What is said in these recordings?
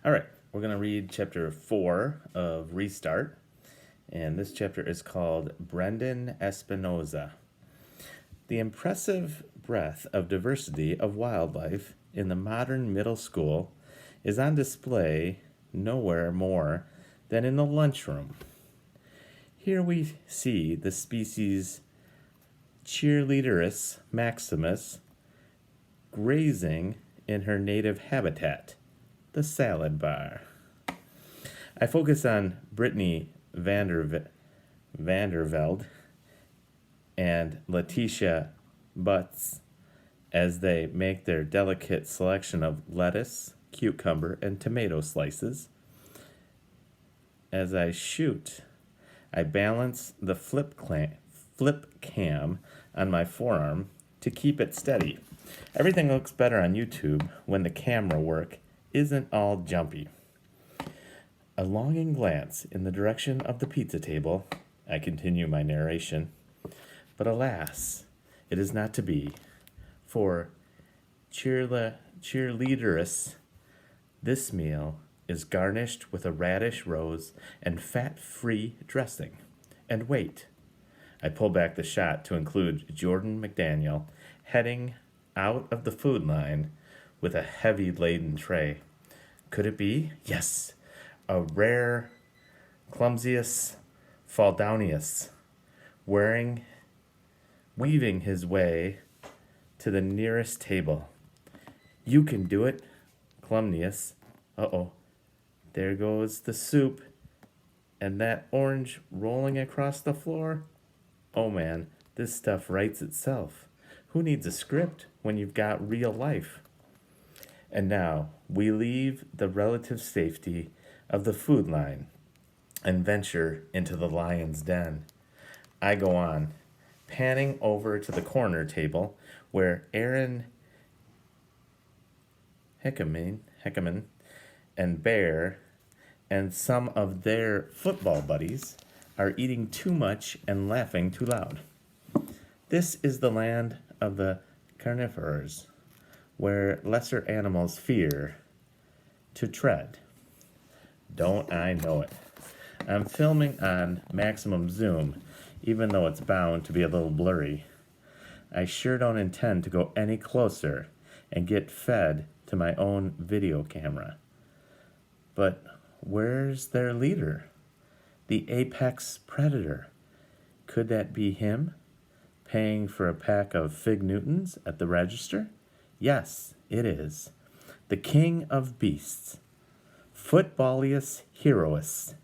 All right, we're going to read chapter 4 of Restart, and this chapter is called Brendan Espinoza. The impressive breadth of diversity of wildlife in the modern middle school is on display nowhere more than in the lunchroom. Here we see the species Cheerleaderus maximus grazing in her native habitat, the salad bar. I focus on Brittany Vandervelde and Letitia Butts as they make their delicate selection of lettuce, cucumber, and tomato slices. As I shoot, I balance the flip cam on my forearm to keep it steady. Everything looks better on YouTube when the camera work isn't all jumpy. A longing glance in the direction of the pizza table, I continue my narration. But alas, it is not to be. For cheerleaderess, this meal is garnished with a radish rose and fat-free dressing. And wait, I pull back the shot to include Jordan McDaniel heading out of the food line with a heavy laden tray. Could it be? Yes, a rare Clumsius Faldownius weaving his way to the nearest table. You can do it, Clumnius. Uh-oh, there goes the soup. And that orange rolling across the floor? Oh man, this stuff writes itself. Who needs a script when you've got real life? And now we leave the relative safety of the food line and venture into the lion's den. I go on, panning over to the corner table where Aaron Heckerman and Bear and some of their football buddies are eating too much and laughing too loud. This is the land of the carnivores, where lesser animals fear to tread. Don't I know it? I'm filming on maximum zoom, even though it's bound to be a little blurry. I sure don't intend to go any closer and get fed to my own video camera. But where's their leader? The apex predator. Could that be him? Paying for a pack of Fig Newtons at the register? Yes, it is. The king of beasts. Footballius herois.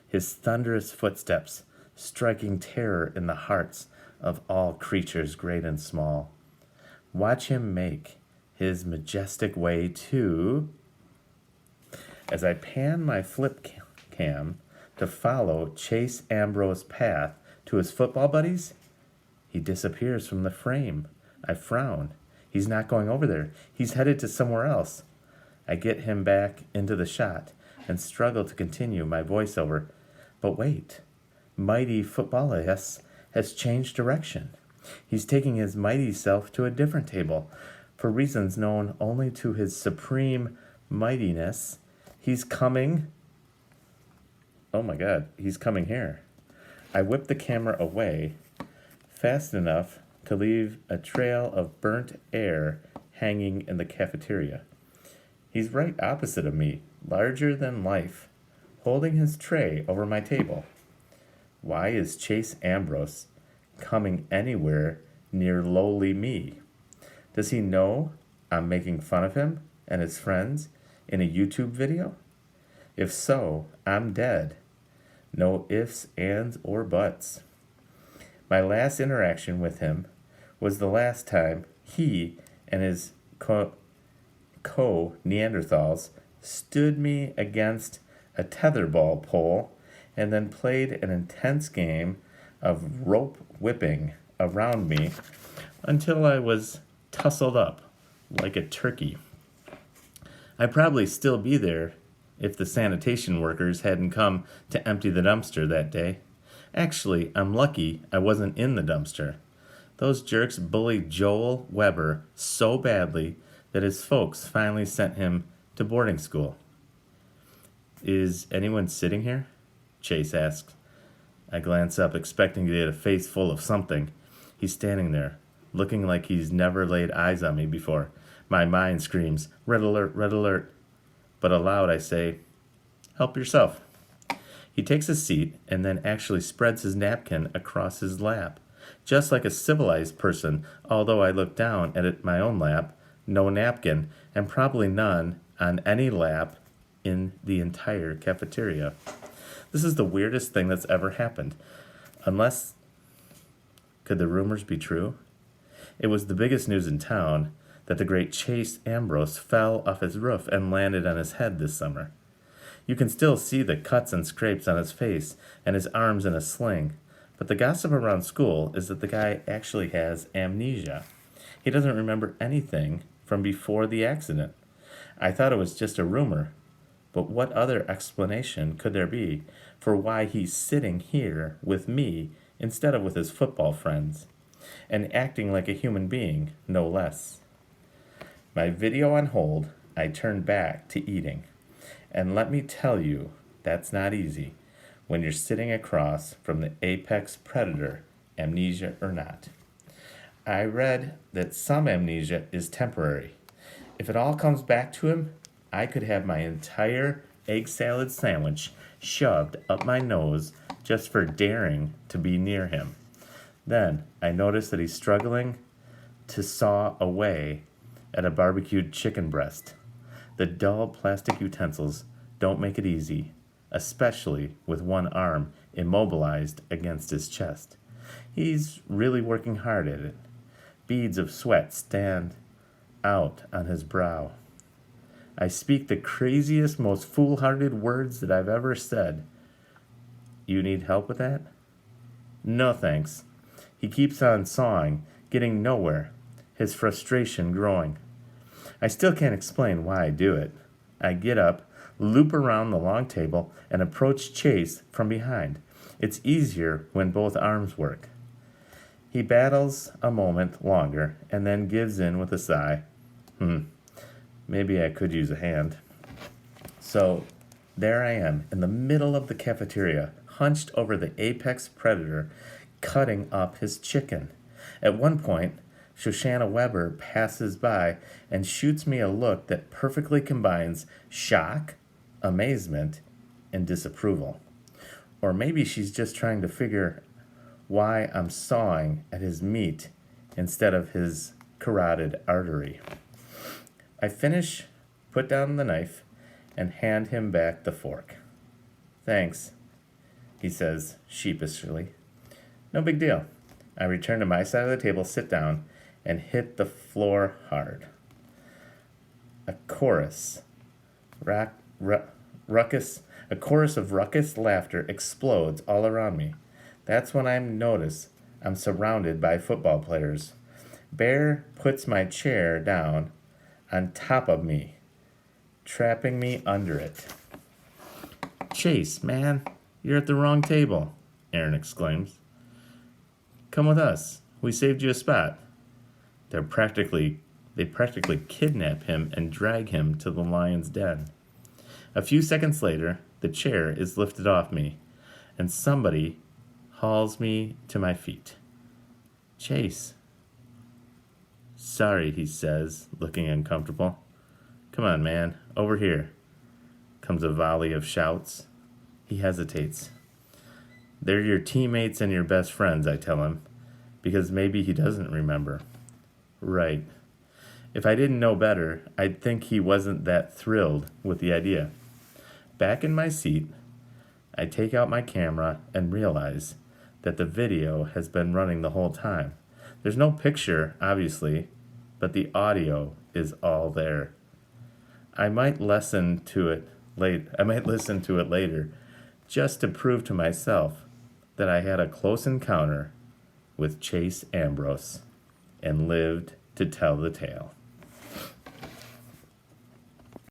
His thunderous footsteps striking terror in the hearts of all creatures great and small. Watch him make his majestic way to... As I pan my flip cam to follow Chase Ambrose's path to his football buddies, he disappears from the frame. I frown. He's not going over there. He's headed to somewhere else. I get him back into the shot and struggle to continue my voiceover. But wait, Mighty Footballius has changed direction. He's taking his mighty self to a different table. For reasons known only to his supreme mightiness, he's coming. Oh my God, he's coming here. I whip the camera away fast enough to leave a trail of burnt air hanging in the cafeteria. He's right opposite of me, larger than life, holding his tray over my table. Why is Chase Ambrose coming anywhere near lowly me? Does he know I'm making fun of him and his friends in a YouTube video? If so, I'm dead. No ifs, ands, or buts. My last interaction with him was the last time he and his co-Neanderthals stood me against a tetherball pole and then played an intense game of rope whipping around me until I was tussled up like a turkey. I'd probably still be there if the sanitation workers hadn't come to empty the dumpster that day. Actually, I'm lucky I wasn't in the dumpster. Those jerks bullied Joel Weber so badly that his folks finally sent him to boarding school. Is anyone sitting here? Chase asks. I glance up, expecting to get a face full of something. He's standing there, looking like he's never laid eyes on me before. My mind screams, red alert, red alert. But aloud I say, help yourself. He takes a seat and then actually spreads his napkin across his lap. Just like a civilized person, although I look down at my own lap, no napkin, and probably none on any lap in the entire cafeteria. This is the weirdest thing that's ever happened. Unless, could the rumors be true? It was the biggest news in town that the great Chase Ambrose fell off his roof and landed on his head this summer. You can still see the cuts and scrapes on his face and his arms in a sling, but the gossip around school is that the guy actually has amnesia. He doesn't remember anything from before the accident. I thought it was just a rumor, but what other explanation could there be for why he's sitting here with me instead of with his football friends, and acting like a human being, no less? My video on hold, I turned back to eating. And let me tell you, that's not easy when you're sitting across from the apex predator, amnesia or not. I read that some amnesia is temporary. If it all comes back to him, I could have my entire egg salad sandwich shoved up my nose just for daring to be near him. Then I notice that he's struggling to saw away at a barbecued chicken breast. The dull plastic utensils don't make it easy, especially with one arm immobilized against his chest. He's really working hard at it. Beads of sweat stand out on his brow. I speak the craziest, most foolhardy words that I've ever said. You need help with that? No thanks. He keeps on sawing, getting nowhere, his frustration growing. I still can't explain why I do it. I get up, loop around the long table, and approach Chase from behind. It's easier when both arms work. He battles a moment longer and then gives in with a sigh. Maybe I could use a hand. So there I am in the middle of the cafeteria, hunched over the apex predator, cutting up his chicken. At one point, Shoshana Weber passes by and shoots me a look that perfectly combines shock, amazement, and disapproval. Or maybe she's just trying to figure why I'm sawing at his meat instead of his carotid artery. I finish, put down the knife, and hand him back the fork. Thanks, he says sheepishly. No big deal. I return to my side of the table, sit down, and hit the floor hard. A chorus of ruckus laughter explodes all around me. That's when I notice I'm surrounded by football players. Bear puts my chair down on top of me, trapping me under it. Chase, man, you're at the wrong table, Aaron exclaims. Come with us. We saved you a spot. They practically kidnap him and drag him to the lion's den. A few seconds later, the chair is lifted off me, and somebody hauls me to my feet. Chase. Sorry, he says, looking uncomfortable. Come on, man, over here. Comes a volley of shouts. He hesitates. They're your teammates and your best friends, I tell him, because maybe he doesn't remember. Right. If I didn't know better, I'd think he wasn't that thrilled with the idea. Back in my seat, I take out my camera and realize that the video has been running the whole time. There's no picture, obviously, but the audio is all there. I might listen to it later, just to prove to myself that I had a close encounter with Chase Ambrose and lived to tell the tale.